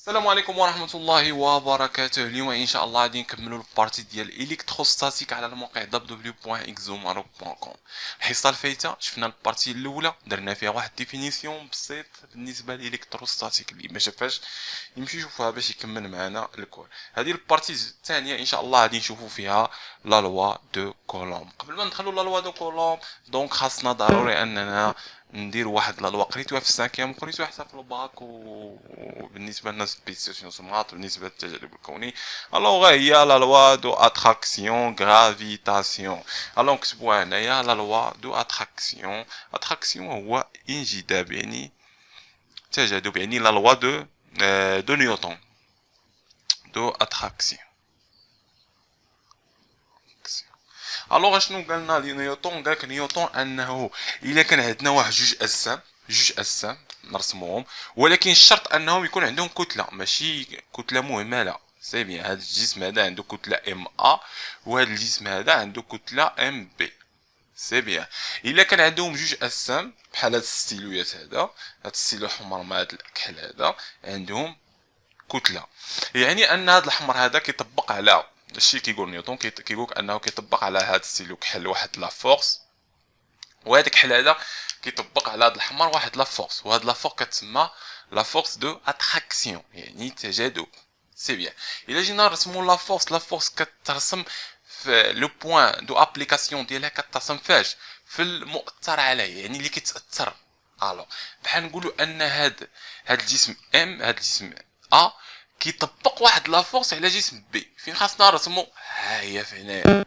السلام عليكم ورحمة الله وبركاته. اليوم إن شاء الله غادي نكملوا البارتي ديال إلكتروستاتيك على الموقع www.exomaro.com. الحصة الفايتة شفنا البارتي الأولى درنا فيها واحد ديفينيسيون بسيط بالنسبة لإلكتروستاتيك، اللي ما شافهاش يمشي يشوفها باش يكمل معنا الكور. هذه البارتي الثانية إن شاء الله غادي نشوفوا فيها لا لوا دو كولوم. قبل ما ندخلوا لا لوا دو كولوم دونك خاصنا ضروري أننا ندير واحد لا لوا قريتوها في السانكيام وقريتوها حتى في الباك، وبالنسبه لنا سبيسياسيون سمعات بالنسبه للتجارب الكوني. الوغ هي لا لوا دو اتراكسيون غرافيتاسيون. الوغ نكتبوها هنايا لا لوا دو اتراكسيون. اتراكسيون هو انجذاب، يعني تجاذب، يعني لا لوا دو نيوتن دو اتراكسيون. الوغ شنو قالنا نيوتن؟ قالك نيوتن انه الا كان عندنا واحد جوج اجسام نرسموهم، ولكن الشرط انهم يكون عندهم كتله، ماشي كتله مهمله. سي بيان، هذا الجسم هذا عنده كتله ام ا، وهذا الجسم هذا عنده كتله ام بي. سي بيان، الا كان عندهم جوج اجسام بحال هاد الستيلويات، هذا الستيلو الحمر مع هاد الكحل هذا عندهم كتله، يعني ان هذا الحمر هذا كيطبق على الشيء كيقول نيوتن، كيقولك انه كيطبق على هذا الستيلو كحل واحد لا فورس، وهذاك الكحل هذا كيطبق على هذا الحمر واحد لا فورس، وهاد لا فورس كتسمى لا فورس دو اتراكسيون، يعني تجاذب. سي بيان، الا جينا نرسمو لا فورس كترسم في لو بوين دو ابليكاسيون ديالها، كترسم فاش؟ في المؤثر عليه، يعني اللي كيتاثر. الو بحال نقولوا ان هاد الجسم ام، هاد الجسم ا كيطبق واحد لا فورس على جسم بي. فين خاصنا نرسمو؟ ها هي في هنايا.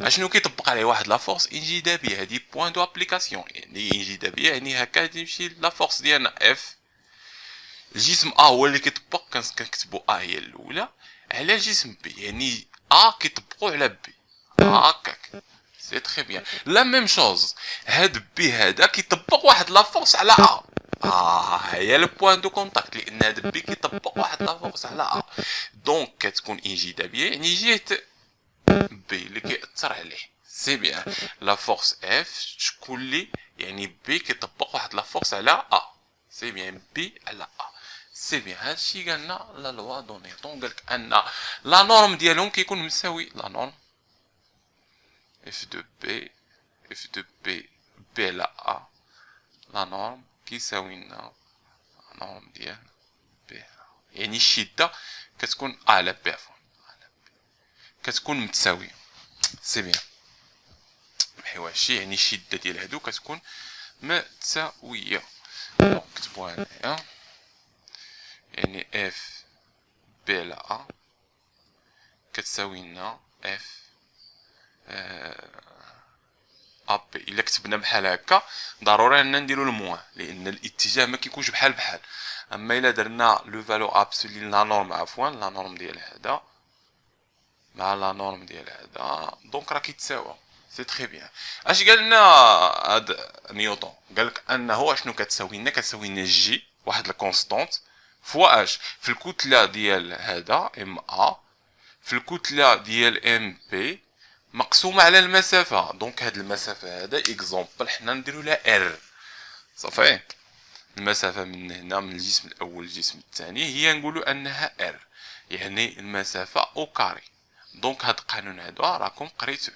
اشنو كيطبق عليه واحد لا فورس انجذابيه، هذه بوين دو ابليكاسيون، يعني انجذابيه، يعني هكا تمشي لا فورس ديالنا اف. الجسم ا هو اللي كيطبق، كنكتبوا ا هي الاولى على جسم بي، يعني ا كيطبقوا على بي هكاك. سي تري بيان. لا ميم شوز، هاد بي هذا كيطبق واحد لا فورس على ا. هي لو بوين دو كونتاكت، لان هاد بي كيطبق واحد لا فورس على ا، دونك كتكون انجذابيه، يعني جهه بي اللي كيأثر عليه. سي بيان، لا فورس اف شكون اللي، يعني بي كيطبق واحد لا فورس على ا. سي بيان، بي على ا. سي بيان، هادشي قالنا لا لوا دو نيوتن، قالك ان لا نورم ديالهم كيكون مساوي لا نورم اف دو بي، اف دو بي بي على ا، لا نورم كيساوي لنا لا نورم ديال بي، يعني الشده كتكون ا على بي، عفوا كتكون متساويه. سي بيان، حواشي يعني الشده ديال هادو كتكون متساويه. دونك نكتبوها هنايا، يعني اف بي على ا كتساوي لنا اف ا بي. الا كتبنا بحال هكا ضروري اننا نديرو الموان، لان الاتجاه ما كيكونش بحال بحال. اما الا درنا لو فالو ابسولي لا نورم، عفوا لا نورم ديال هذا مع لا نورم ديال هذا، دونك راه كيتساوى. سي تري بيان. اش قال لنا هاد نيوتن؟ قالك انه اشنو كتساوي لنا؟ كتساوي لنا جي واحد الكونستونت فوا اش في الكتله ديال هذا ام ا في الكتله ديال ام بي مقسومه على المسافه. دونك هاد المسافه هذا اكزومبل حنا نديرو لها ار، صافي. المسافه من هنا من الجسم الاول للجسم الثاني هي نقولوا انها ار، يعني المسافه او كاري. دونك هاد القانون هذا راكم قريتوه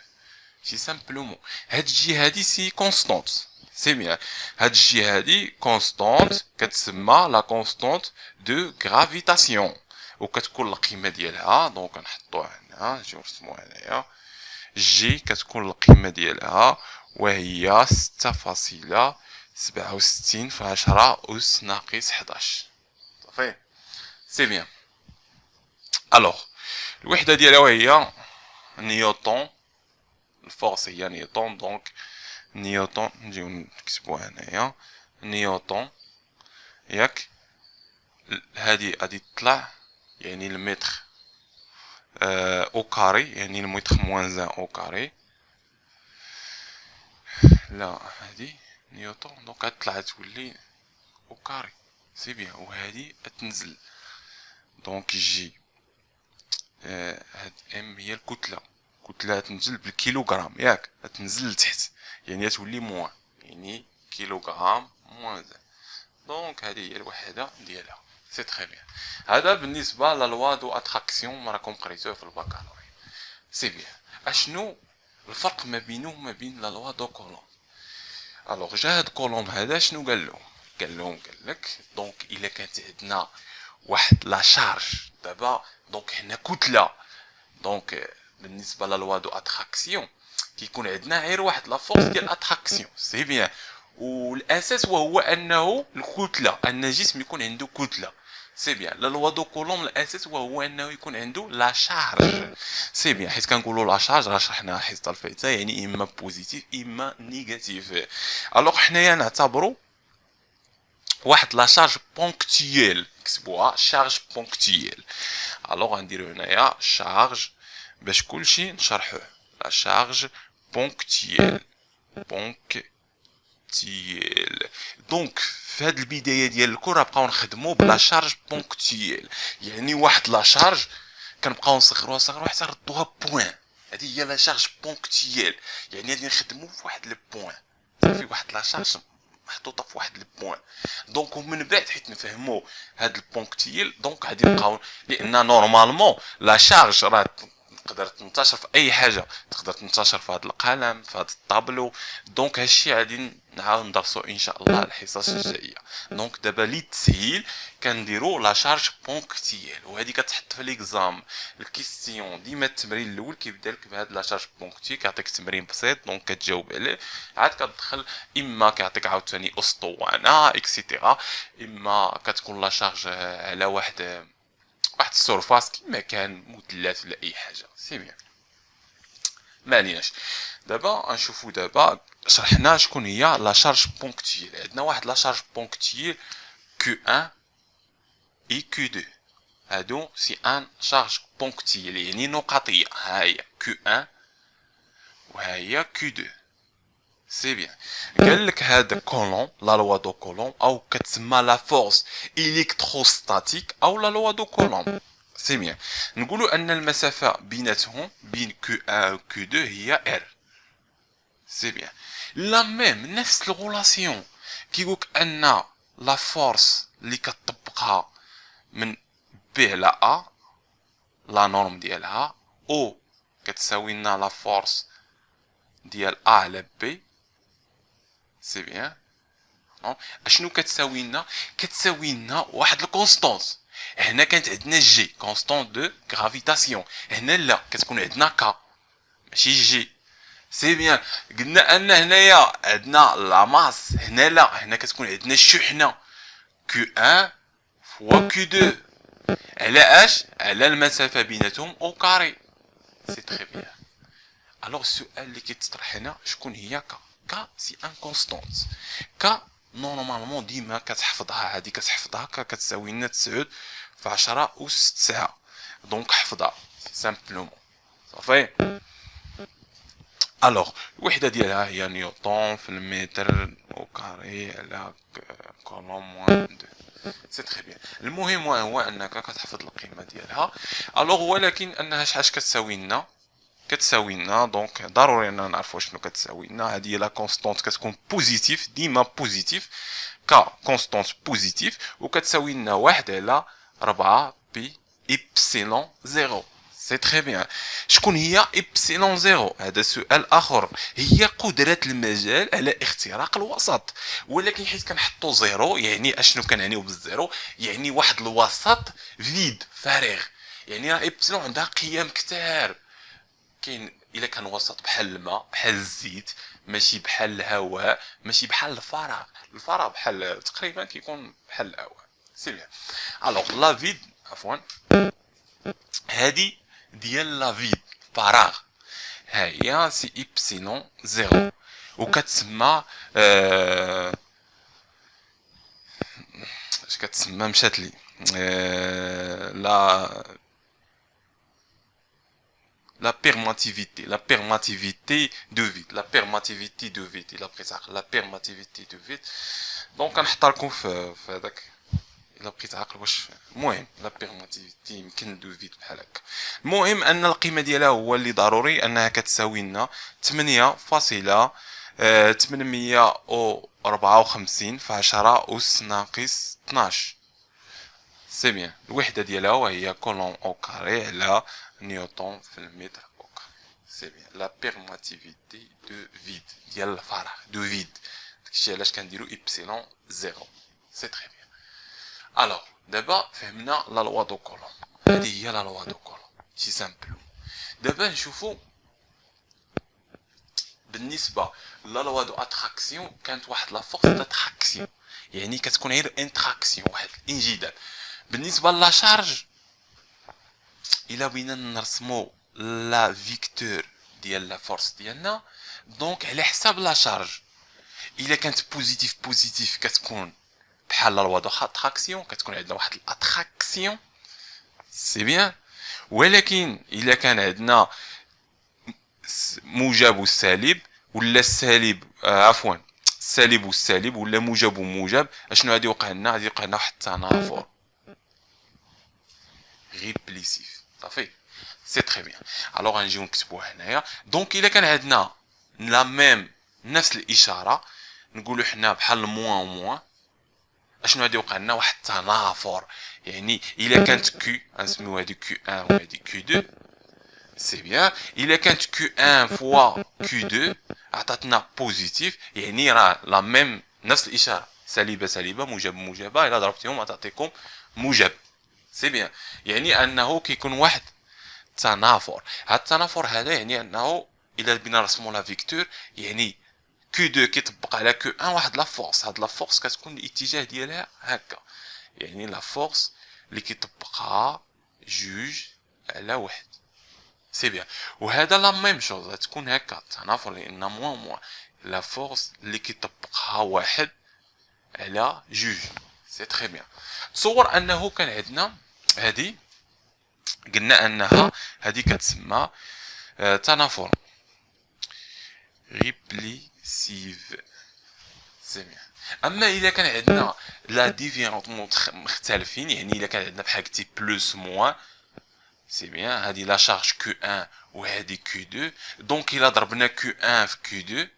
سي سامبلومون. هاد الجي هادي سي كونستونت. سي بيان، هاد الجي هادي كونستونت كتسمى لا كونستونت دو غرافيتاسيون، وكتكون القيمه ديالها، دونك نحطوها هنا، نجيو نرسموها هنايا. جي كتكون القيمه ديالها وهي 6.67 في 10 أس ناقص 11. صافي. سي بيان. الوغ الوحده ديالها وهي نيوتن، الفورس هي نيوتن. دونك نيوتن نجيو نكتبوها هنايا، نيوتن ياك هادي غادي تطلع يعني المتر او كاري، يعني المتر موان زان او كاري. لا هادي نيوتن، دونك غتطلع تولي او كاري. سي بيان، وهادي تنزل، دونك جي هاد ام هي الكتله، كتله تنزل بالكيلوغرام ياك، تنزل لتحت يعني تولي موان، يعني كيلوغرام موان زان. دونك هذه هي الوحده ديالها. سي تري بيان. هذا بالنسبه لا لوا دو اتراكسيون ما راكم قريتوه في البكالوريا. سي بيان. اشنو الفرق ما بينه وما بين لا لوا دو كولوم؟ الوغ جا هاد كولوم هذا شنو قال لهم؟ قال لك دونك الا كانت عندنا واحد لا شارج دابا، دونك هنا كتله، دونك بالنسبه لا لوا دو اتراكسيون كيكون عندنا غير واحد لا فورس ديال اتراكسيون. سي بيان. والاساس وهو انه الكتله، ان الجسم يكون عنده كتله. سي بيان. لا لوا دو كولوم الاساس وهو انه يكون عنده لا شارج. سي بيان. حيت كنقولوا لا شارج راه شرحناها الحصه الفايته، يعني اما بوزيتيف اما نيجاتيف. الوغ حنايا نعتبروا واحد لا شارج بونكتييل، كتبوها شارج بونكتييل. الوغ غنديرو هنايا شارج باش كلشي نشرحوه. لا شارج بونكتييل. بونكتييل. دونك في هاد البدايه ديال الكره بقاو نخدموا بلا شارج بونكتييل، يعني واحد لا شارج كنبقاو نصغروها حتى نردوها بوين. هذه هي لا شارج بونكتييل، يعني غادي نخدموا في واحد لو بوين، صافي واحد لا شارج محطوطه في واحد البوين. دونك ومن بعد حيت نفهموا هاد البونكتيل، دونك غادي نبقاو، لان نورمالمون لا شارج راه تقدر تنتشر في اي حاجه، تقدر تنتشر في هذا القلم، في هذا الطابلو. دونك هادشي غادي نعاود ندرسو ان شاء الله الحصص الجايه. دونك دابا للتسهيل كنديروا لا شارج بونكتيل، وهذه كتحط في ليكزام الكيستيون. ديما التمرين الاول كيبدا لك بهاد لا شارج بونكتيل، كيعطيك تمرين بسيط دونك كتجاوب عليه، عاد كتدخل اما كيعطيك عاوتاني اسطوانه اكسيتيرا، اما كتكون لا شارج على واحد السورفاس كيما كان مثلث ولا اي حاجه. سي بيان. ما عليناش. دابا غنشوفو دابا شرحنا شكون هي لا شارج بونكتيل. عندنا واحد لا شارج بونكتيل Q1 اي Q2. هادو سي ان شارج بونكتيل يعني نقطيه. ها هي Q1 وها هي Q2. سي بيان. قال لك هذا كولون، لا لوا دو كولون، او كتسمى لا فورس الكتروستاتيك او لا لوا دو كولون. سي بيان. نقولوا ان المسافه بيناتهم بين Q1 و Q2 هي R. سي بيان. لا ميم نفس الغولاسيون كيقولك ان لا فورس اللي كتطبقها من بي على ا، لا نورم ديالها او كتساوي لنا لا فورس ديال ا على بي. سي بيان. اشنو كتساوي لنا؟ كتساوي لنا واحد الكونستونس. هنا كانت عندنا جي كونستون دو غرافيتاسيون، هنا لا كتكون عندنا كا ماشي جي. سي بيان. قلنا ان هنايا عندنا لا ماس، هنا لا، هنا كتكون عندنا الشحنه Q1 فوا Q2. على اش؟ على المسافه بيناتهم او كاري. سي تري بيان. الوغ السؤال اللي كيتطرح هنا شكون هي كا؟ كا سي ان كونستونت. كا نورمالمون ديما كتحفظها، هادي كتحفظها كا كتساوي لنا 9 في 10 أس 9. دونك حفظها سامبلومون صافي. الوغ الوحده ديالها هي نيوتن في المتر او كاري على كولوم موان 2. سي تري بيان. المهم هو انك كتحفظ القيمه ديالها. الوغ ولكن انها شحال كتساوي لنا؟ كتساوي لنا دونك ضروري اننا نعرفوا شنو كتساوي لنا. هذه لا كونستونت كتكون بوزيتيف، ديما بوزيتيف، كا كونستونت بوزيتيف، وكتساوي لنا 1 على 4 بي إبسيلون زيرو. سي تري بيان. شكون هي إبسيلون زيرو؟ هذا سؤال اخر. هي قدرة المجال على اختراق الوسط، ولكن حيت كنحطو زيرو يعني اشنو كنعنيو بالزيرو؟ يعني واحد الوسط فيد فارغ، يعني راه إبسيلون عندها قيم كتار. كاين الا كان وسط بحال الماء، بحال الزيت، ماشي بحال الهواء، ماشي بحال الفراغ. الفراغ بحال تقريبا كيكون بحال الهواء. سي بيان. الوغ لا فيد عفوا هادي ديال لا فيد فراغ، ها هي سي إبسيلون زيرو، وكتسمى اش كتسمى مشات لي la permittivité de vide. الى بقيت عاقل لا permittivité de vide. دونك كنحطها لكم في هذاك الى بقيت عاقل واش. المهم لا permittivité يمكن دو فيد بحال هكا. المهم ان القيمه ديالها هو اللي ضروري انها كتساوي لنا 8.854 في 10 أس ناقص 12. سي بيان. الوحده ديالها وهي كولوم او كاري على نيوتن في المتر او كاري. سي بيان. لا بيرماتيفيتي دو فيد ديال الفراغ دو فيد، داكشي علاش كنديرو ايبسيلون زيرو. سي تري بيان. الوغ دابا فهمنا لا لوا دو كولوم، هذه هي لا لوا دو كولوم سي سامبل. دابا نشوفو بالنسبه لا لوا دو اتراكسيون كانت واحد لا فورس داتراكسيون، يعني كتكون غير انتراكسيون، واحد الانجذاب. بالنسبه لا شارج الا بغينا نرسمو لا فيكتور ديال لا فورس ديالنا دونك على حساب لا شارج، الا كانت بوزيتيف بوزيتيف كتكون بحال لا لوا دو اتراكسيون، كتكون عندنا واحد الاتراكسيون سي بيان. ولكن الا كان عندنا موجب والسالب ولا السالب عفوا السالب والسالب ولا موجب وموجب، اشنو غادي يوقع لنا؟ غادي يوقع لنا واحد التنافر ريبليسيف. صافي سي تري بيان. الوغ غنجيو نكتبوها هنايا. دونك الا كان عندنا لا ميم نفس الاشاره نقولوا حنا بحال موان موان، اشنو غادي يوقع لنا؟ واحد التنافر. يعني الا كانت كيو غنسميو هادي كيو 1 وهادي كيو 2 سي بيان. الا كانت كيو 1 فوا كيو 2 عطاتنا بوزيتيف، يعني راه لا ميم نفس الاشاره، سالبه سالبه موجب موجبه، الا ضربتيهم غتعطيكم موجب. سي بيان. يعني انه كيكون واحد التنافر. هاد التنافر هذا يعني انه الا بغينا نرسمو لا فيكتور، يعني كيو 2 كيطبق على كيو 1 واحد لا فورس. هاد لا فورس كتكون الاتجاه ديالها هكا، يعني لا فورس اللي كيطبقها جوج على واحد. سي بيان. وهذا لا ميم شوز غتكون هكا التنافر، لان موان موان لا فورس اللي كيطبقها واحد على جوج. سي تري بيان. تصور انه كان عندنا هادي، قلنا انها هادي كتسمى تنافر ريبليسيف. سي بيان. اما الا كان عندنا لا ديفيرونت مختلفين، يعني الا كان عندنا بحال قلتي بلوس موان سي بيان، هادي لا شارج كيو 1 وهادي كيو 2، دونك الا ضربنا كيو 1 في كيو 2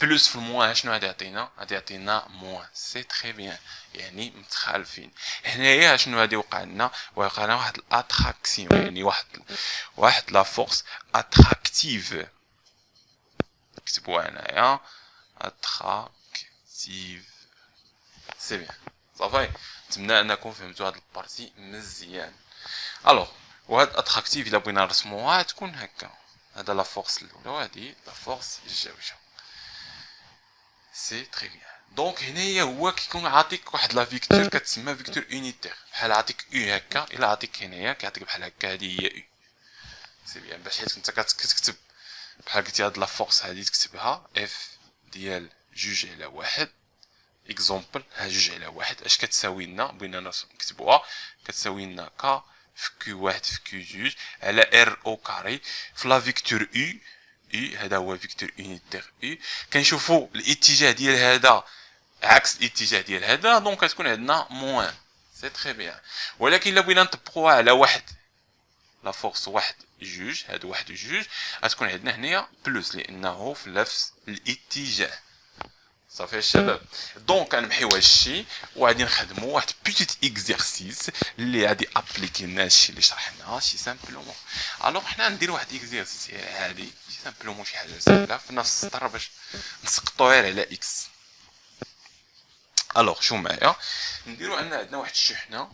بلوس في الموان شنو غادي يعطينا؟ غادي يعطينا موان. سي تري بيان، يعني متخالفين. هنايا شنو غادي يوقع لنا؟ ويوقع لنا واحد الاتراكسيون، يعني واحد لا فورس اتراكتيف. نكتبوها هنايا اتراكتيف. سي بيان. صافي، نتمنى انكم فهمتوا هاد البارتي مزيان. الوغ وهاد اتراكتيف الا بغينا نرسموها تكون هكا، هذا لا فورس الاولى وهادي لا فورس الجوجه. سي تري بيان. دونك هنايا هو كيكون عاطيك واحد لا فيكتور كتسمى فيكتور يونيتير، بحال عاطيك او هكا، الا عاطيك هنايا كيعطيك بحال هكا، هادي هي او. سي بيان. باش حيت انت كتكتب بحال قلتي هاد لا فورس هادي تكتبها اف ديال جوج على واحد اكزومبل، ها جوج على واحد اش كتساوي لنا؟ بغينا نكتبوها كتساوي لنا ك في كيو واحد في كيو جوج على ار او كاري في لا فيكتور او. اي هذا هو فيكتور يونيتير اي. كنشوفوا الاتجاه ديال هذا عكس الاتجاه ديال هذا، دونك كتكون عندنا موان. سي تري بيان. ولكن الا بغينا نطبقوها على واحد لا فورس واحد جوج، هاد واحد وجوج غتكون عندنا هنايا بلوس لانه في نفس الاتجاه. صافي الشباب. دونك غنمحيو هادشي وغادي نخدمو واحد بيتيت اكزرسيس اللي غادي ابليكي لنا هادشي اللي شرحناه شي سامبلومون. الوغ حنا نديرو واحد اكزرسيس هادي شي سامبلومون شي حاجه سهله في نفس السطر باش نسقطو غير على اكس. الوغ شو معايا نديرو ان عندنا واحد الشحنه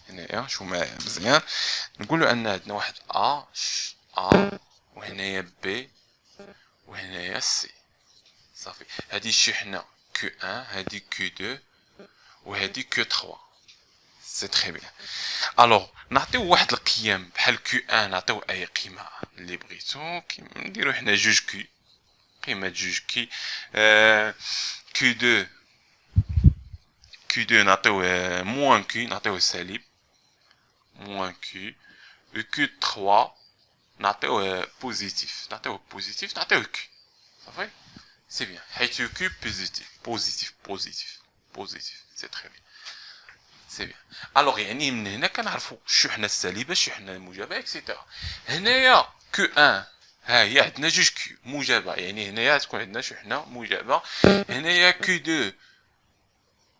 هنايا، شو معايا مزيان، نقولو ان عندنا واحد ا وهنايا بي وهنايا سي. صافي هادي الشحنه كيو 1 هادي كيو 2 وهادي كيو 3. سي تري بيان. الوغ نعطيو واحد القيم بحال كيو 1 نعطيو اي قيمه اللي بغيتو، كيما نديرو حنا جوج كي، قيمه جوج كي. كيو 2 نعطيو موان كي، نعطيوه سالب موان كي. كيو 3 نعطيوه بوزيتيف، نعطيوه كي. صافي سي بيان، حيت كي بوزيتيف. سي تري بيان. سي بيان. الوغ يعني من هنا كنعرفوا الشحنه السالبه الشحنه الموجبه اكسيتيرا. هنايا كيو 1 ها هي عندنا جوج كيو موجبه، يعني هنايا تكون عندنا شحنه موجبه. هنايا كيو 2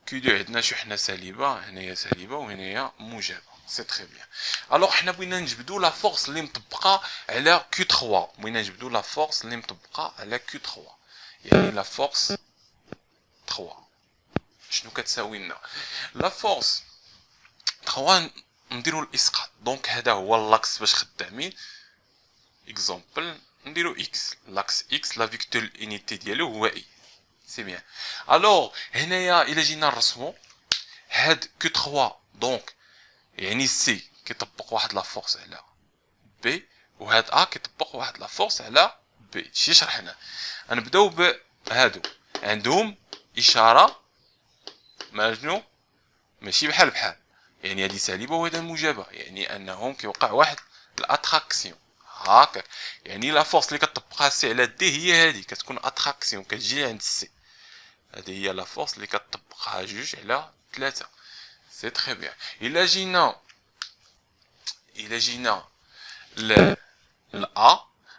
Q2 عندنا شحنة سالبة، هنايا سالبة وهنايا موجبة. سي تري بيان. الوغ حنا بغينا نجبدو لا فورس اللي مطبقة على Q3، بغينا نجبدو لا فورس اللي مطبقة على Q3، يعني لا فورس 3 شنو كتساوي لنا؟ لا فورس 3 نديرو الاسقاط، دونك هذا هو اللاكس باش خدامين. اكزومبل نديرو اكس، لاكس اكس لا فيكتور انيتي ديالو هو اي. سي بيان. الوغ هنايا الا جينا نرسمو هاد كو 3 دونك يعني سي كيطبق واحد لا فورس على بي، وهاد ا كيطبق واحد لا فورس على بي. شي شرحنا غنبداو بهادو عندهم اشاره ماجنو ماشي بحال بحال، يعني هادي سالبه وهذا موجبه، يعني انهم كيوقع واحد الاتراكسيون هاكاك. يعني لا فورس اللي كتطبقها سي على دي هي هادي كتكون اتراكسيون كتجي عند سي، هذه هي لا فورس اللي كتطبقها جوج على 3. سي تري بيان. الا جينا ل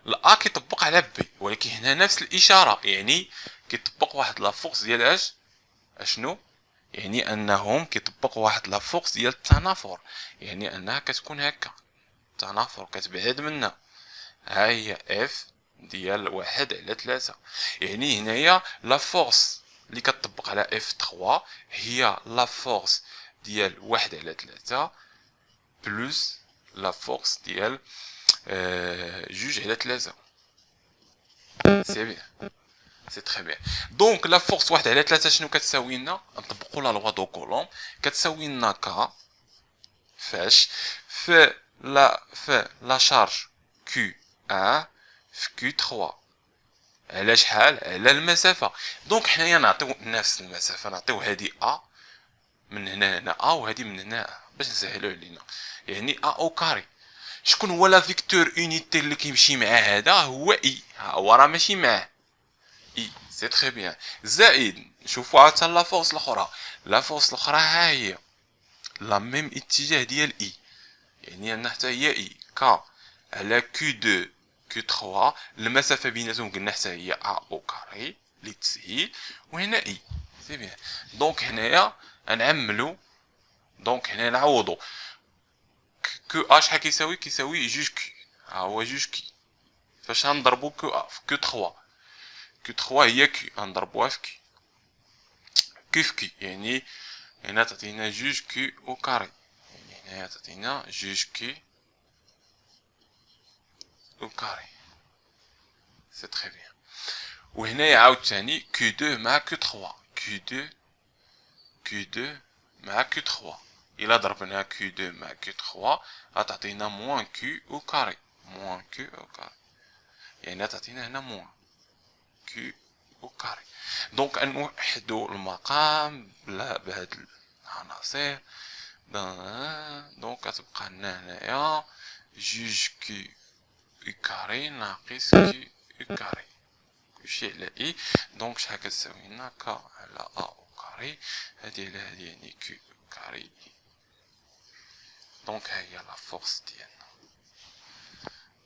لا كيطبق على بي، ولكن هنا نفس الاشاره، يعني كيطبق واحد لا فورس ديال اشنو، يعني انهم كيطبقوا واحد لا فورس ديال التنافر، يعني انها كتكون هكا التنافر كتبعد منا. ها هي اف ديال 1/3، يعني هنايا لا فورس اللي كتطبق على اف 3 هي لا فورس ديال 1/3 بلس لا فورس ديال 2/3. سي بيان، سي تري بيان. دونك لا فورس 1/3 شنو كتساوي لنا؟ نطبقوا لا لوا دو كولوم، كتساوي لنا ك فاش في لا شارج كيو 1 في كيو 3 على شحال؟ على المسافه. دونك حنايا نعطيو نفس المسافه، نعطيو هادي ا من هنا ا وهادي من هنا باش نسهلو علينا، يعني ا او كاري. شكون هو لا فيكتور اونيتي اللي كيمشي مع هذا؟ هو اي، ها هو راه ماشي معاه اي. سي تري بيان. زائد نشوفوا عاد لا فورس الاخرى، لا فورس الاخرى ها هي لا ميم اتجاه ديال اي، يعني عندنا حتى هي اي ك على كيو 2 كيو 3، المسافه بيناتهم قلنا حتى هي ا او كاري للتسهيل، وهنا اي. سي بيان. دونك هنايا نعملو، دونك هنا نعوضو كو ا شحال كيساوي جوج كي، ها هو جوج كي. فاش غنضربو كو ا في كو 3، كو 3 هي كي غنضربوها في كي، كي في كي يعني هنا تعطينا جوج كي او كاري، يعني هنايا تعطينا جوج كي او كاري. سي تري بيان. وهنايا عاوتاني كو 2 مع كو 3، كو 2 مع كو 3، الا ضربنا كو 2 مع كو 3 غتعطينا موان كي او كاري، موان كي او كاري، يعني تعطينا هنا موان كي او كاري. دونك نوحدو المقام بهاد العناصر، دونك كتبقى لنا هنايا جوج كي او كاري ناقص كي او كاري كلشي على اي. دونك شحال كتساوي لنا ك على ا او كاري، هادي على هادي يعني كي او كاري. دونك ها هي لا فورس ديالنا.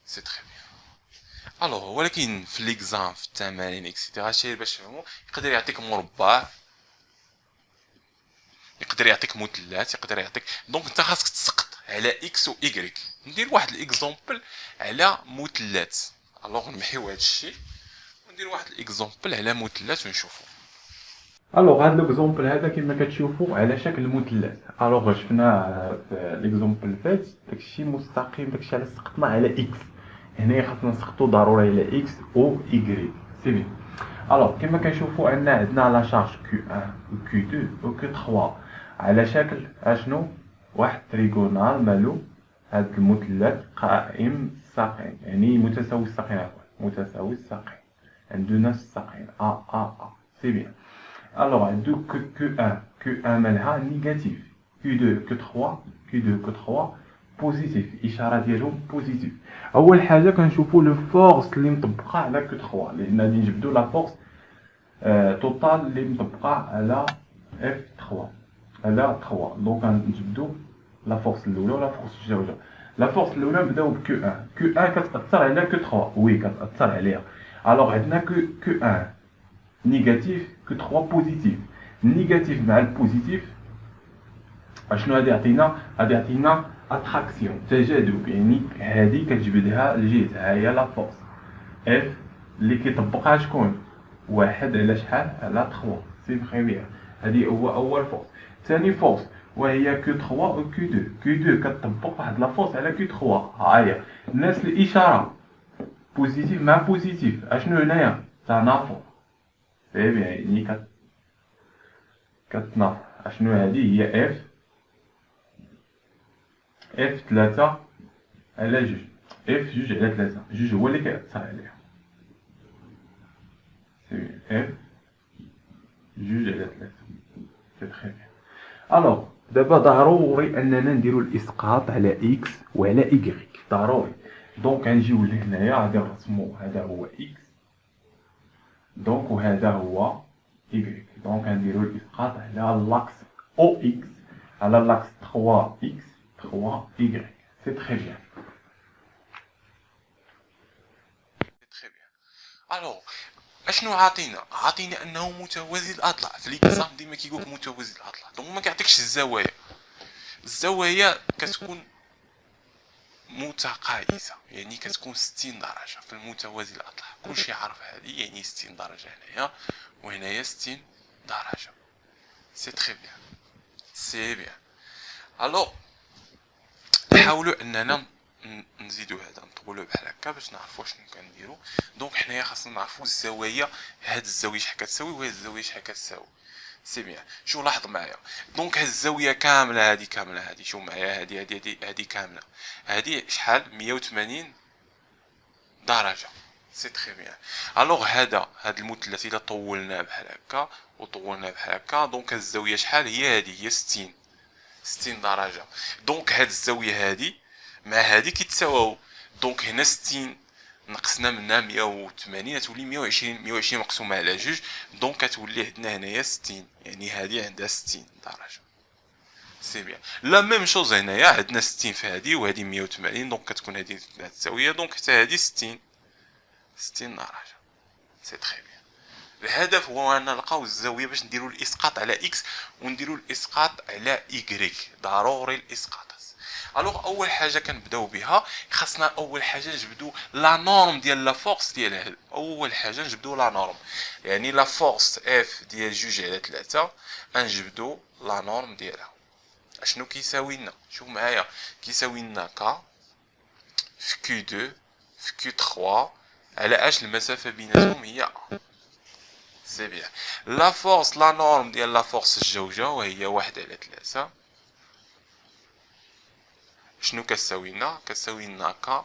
سي تري بيان. الوغ ولكن في ليكزام في التمارين اكسيتيرا شي باش تفهموا، يقدر يعطيك مربع، يقدر يعطيك مثلث، يقدر يعطيك، دونك انت خاصك تسقط على اكس و ايكغيك. ندير واحد الاكزومبل على مثلث، الوغ نمحيو هاد الشيء وندير واحد الاكزومبل على مثلث ونشوفو. الوغ هاد ليكزومبل هذا كما كتشوفوا على شكل مثلث. الوغ شفنا في ليكزومبل فات داكشي مستقيم، داكشي على سقطنا على اكس، هنايا خاصنا نسقطو ضروري على اكس او ايكغيك. سي بيان. الوغ كما كنشوفوا عندنا لا شارج كيو 1 و كيو 2 و كيو 3 على شكل اشنو؟ واحد تريغونال مالو هاد المثلث قائم الساقين، يعني متساوي الساقين، عفوا متساوي الساقين، عنده نفس الساقين ا. سي بيان. الوغ عندو كو 1 مالها نيجاتيف، كو 2 كو 3 كو 2 كو 3 بوزيتيف، الاشاره ديالهم بوزيتيف. اول حاجه كنشوفوا لو فورس اللي مطبقه على كو 3، لان غادي نجبدو لا فورس توتال اللي مطبقه على اف 3 على 3. دونك غنجبدو لا فورس الاولى ولا فورس الجوجه. لا فورس الاولى نبداو بكو 1، كو 1 كتاثر على كو 3، وي كتاثر عليها. الوغ عندنا كو 1 نيجاتيف، كو 3 بوزيتيف، النيجاتيف مع البوزيتيف اشنو غادي يعطينا؟ غادي يعطينا اتراكسيون، تجاذب. يعني هذه كتجبدها لجهتها هي لا فورس اف اللي كيطبقها شكون؟ واحد على شحال؟ على 3. سي فري بيان. هذه هو اول فورس. ثاني فورس وهي كيو 3 و كيو 2. كيو 2 كتطبق واحد لا فورس على كيو 3. ها هي نفس الاشاره، بوزيتيف مع بوزيتيف. اشنو هنايا؟ تنافر. سي بيان، يعني كتنافر. اشنو هذه؟ هي اف 3 على 2. اف 2 على 3، 2 هو اللي كيأثر عليها. سي بيان، اف 2 على 3. سي تخي بيان. الوغ دابا ضروري اننا نديرو الاسقاط على اكس وعلى ايكغيك، ضروري. دونك غنجيو لهنايا غادي نرسمو هذا هو اكس، دونك وهذا هو ايكغيك. دونك غنديرو الاسقاط على لاكس او اكس على لاكس 3 اكس 3 ايكغيك. سي تخي بيان. تري بيان. الوغ اشنو عاطينا؟ عاطينا انه متوازي الاضلاع. في ليكزام ديما كيقولك متوازي الاضلاع، دونك ما كيعطيكش الزوايا. الزوايا كتكون متقايسه، يعني كتكون 60 درجه في المتوازي الاضلاع. كلشي عارف هذه، يعني 60 درجه هنايا وهنايا 60 درجه. سي تري بيان، سي بيان. الو نحاولوا اننا نزيدو هذا، نطولو بحال هكا باش نعرفوا شنو كنديرو. دونك حنايا خاصنا نعرفوا الزوايا، هاد الزاويه شحال كتساوي وهاد الزاويه شحال كتساوي. سي بيان. شو لاحظ معايا، دونك هاد الزاويه كامله هادي كامله هادي، شوف معايا هادي كامله، هادي شحال؟ 180 درجه. سي تري بيان. الوغ هاد المثلث الا طولناه بحال هكا وطولناه بحال هكا، دونك هاد الزاويه شحال هي؟ هادي هي 60 درجه. دونك هاد الزاويه هادي مع هادي كيتساواو. دونك هنا 60 نقصنا منها 180 تولي 120 مقسومه على جوج، دونك كتولي عندنا هنايا 60، يعني هادي عندها 60 درجه. سي بيان. لا ميم شوز هنايا عندنا 60 في هادي وهادي 180، دونك كتكون هادي الزاويه، دونك حتى هادي 60 درجه. سي تري بيان. الهدف هو ان نلقاو الزاويه باش نديرو الاسقاط على اكس ونديرو الاسقاط على ايكغيك. ضروري الاسقاط. الوغ اول حاجه كنبداو بها، خاصنا اول حاجه نجبدو لا نورم ديال لا فورس ديال هاد. اول حاجه نجبدو لا نورم، يعني لا فورس اف ديال 2 على 3 غنجبدو لا نورم ديالها. اشنو كيساوي لنا؟ شوف معايا، كيساوي لنا ك في كيو 2 في كيو 3 على اش المسافه بيناتهم هي ا. سي بيان. لا فورس لا نورم ديال لا فورس الجوجه وهي 1 على 3، شنو كتساوي لنا؟ كتساوي لنا ك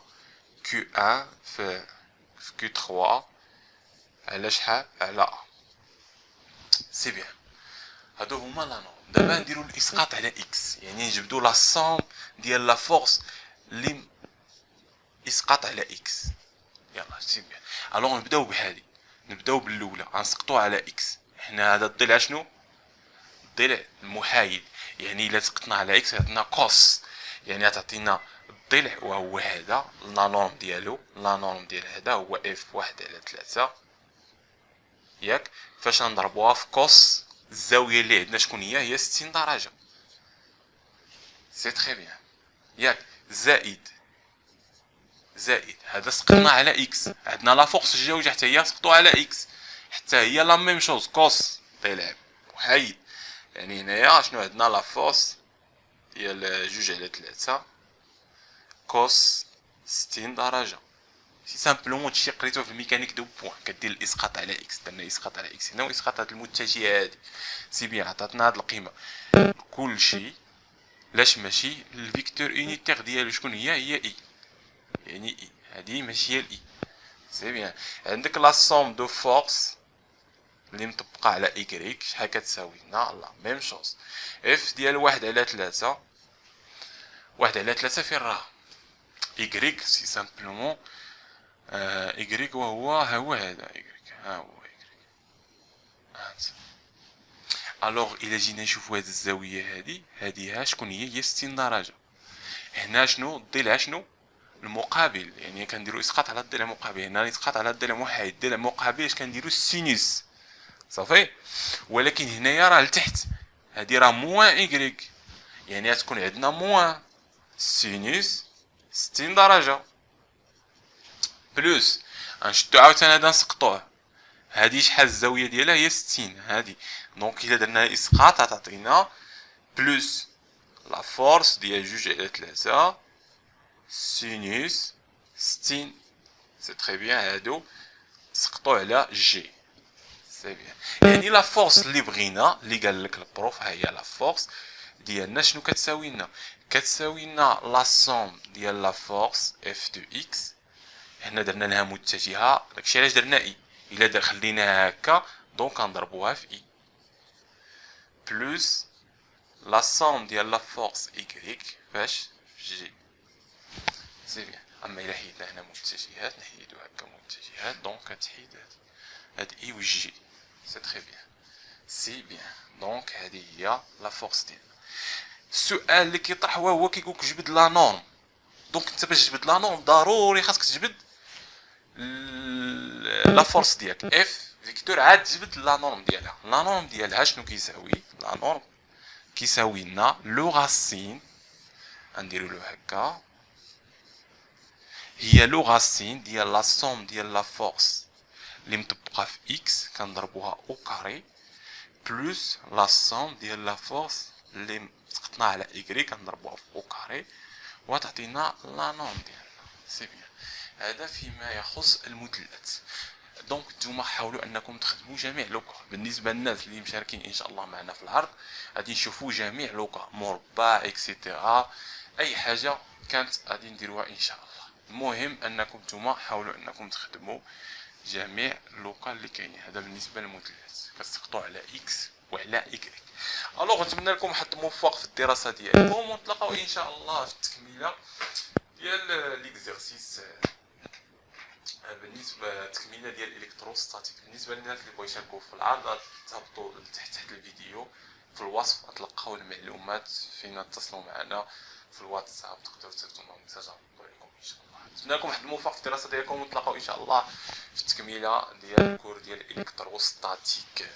كيو 1 في كيو 3 على شحال؟ على ا. سي بيان. هادو هما لا نورم. دابا نديرو الاسقاط على اكس، يعني نجبدو لا سوم ديال لا فورس اللي اسقاط على اكس. يلا سي بيان. الوغ نبداو بهادي، نبداو بالاولى غنسقطو على اكس. حنا هذا الضلع شنو؟ الضلع المحايد، يعني الا سقطنا على اكس يعطينا كوس، يعني تعطينا الضلع وهو هذا. لا نورم ديالو، لا نورم ديال هذا هو اف 1 على 3 ياك. فاش نضربوها في كوس الزاويه اللي عندنا شكون هي 60 درجه. سي تري بيان ياك. زائد هذا سقطنا على اكس، عندنا لا فورس الجوجه حتى هي سقطوا على اكس، حتى هي لا ميم شوز كوس طلع محايد. يعني هنايا شنو عندنا؟ لا فورس ديال 2 على 3 كوس 60 درجه. سي سامبلومون هادشي قريتو في الميكانيك دو بوين، كدير الاسقاط على اكس. درنا اسقاط على اكس هنا واسقاط هاد المتجهه هادي. سي بيان، عطاتنا هاد القيمه كلشي. لاش ماشي الفيكتور يونيتير ديالو شكون هي اي، يعني اي هادي ماشي هي الاي. سي بيان. عندك لا سوم دو فورس اللي مطبقه على ايكغيك شحال كتساوي لنا؟ لا ميم شوز اف ديال 1 على 3. 1 على 3 فين راه؟ ايكغيك سي سامبلومون ايكغيك وهو هذا ايكغيك، ها هو ايكغيك. الوغ الى جينا نشوفو هاد الزاويه هادي ها شكون هي 60 درجه. هنا شنو الضلع؟ شنو المقابل، يعني كنديرو اسقاط على الضلع المقابل. هنا اسقاط على الضلع محايد. الضلع مقابل اش كنديرو؟ السينوس. صافي. ولكن هنايا راه لتحت، هادي راه موان إيكغيك، يعني غتكون عندنا موان سينوس 60 درجة بلوس غنشدو عاوتاني هذا نسقطوه، هادي شحال الزاوية ديالها هي 60 هادي. دونك إلا درنا إسقاط غتعطينا بلوس لا فورس ديال 2/3 سينوس 60. سي تري بيان، هادو سقطو على جي. سي بيان، يعني لا فورس اللي بغينا اللي قال لك البروف، ها هي لا فورس ديالنا شنو كتساوي لنا؟ كتساوي لنا لا سوم ديال لا فورس اف دو اكس، هنا درنا لها متجهه، داكشي علاش درنا اي، الا خليناها هكا دونك غنضربوها في اي بلوس لا سوم ديال لا فورس ايكغيك فاش جي. سي بيان. اما الا حيدنا هنا متجهات نحيدو هكا متجهات، دونك كتحيد هاد اي و جي. سي تري بيان، سي بيان. دونك هادي هي لا فورس ديالنا. السؤال اللي كيطرح هو كيقولك جبد لا نورم. دونك انت باش تجبد لا نورم ضروري خاصك تجبد لا فورس ديالك اف فيكتور، عاد تجبد لا نورم ديالها. لا نورم ديالها شنو كيساوي؟ لا نورم كيساوي لنا لو راسين، غنديرو له هكا، هي لو راسين ديال لا سوم ديال لا فورس اللي مطبقه في اكس كنضربوها او كاري بلوس لا سوم ديال لا فورس اللي سقطنا على ايكغي كنضربوها في او كاري وتعطينا لا نورم ديالنا. سي بيان، هذا فيما يخص المثلث. دونك نتوما حاولوا انكم تخدموا جميع لوكا. بالنسبه للناس اللي مشاركين ان شاء الله معنا في العرض غادي نشوفوا جميع لوكا، مربع اكسيتيرا، اي حاجه كانت غادي نديروها ان شاء الله. المهم انكم نتوما حاولوا انكم تخدموا جميع لوكا اللي كاينين. هذا بالنسبه للمثلث، كتسقطوا على اكس وعلى ايكغيك. الوغ نتمنى لكم حظ موفق في الدراسه ديالكم، ونتلاقاو ان شاء الله في التكميله ديال ليكزيرسيس بالنسبه للتكميله ديال الالكتروستاتيك. بالنسبه للناس اللي بغاو يشاركوا في العرض تهبطوا تحت الفيديو في الوصف تلقاو المعلومات فين اتصلوا معنا في الواتساب، تقدروا تصيفطوا لنا ميساج لكم ان شاء الله. نتمنى لكم واحد الموفق في الدراسه ديالكم، ونتلاقاو ان شاء الله في التكميله ديال الكور ديال الالكتروستاتيك.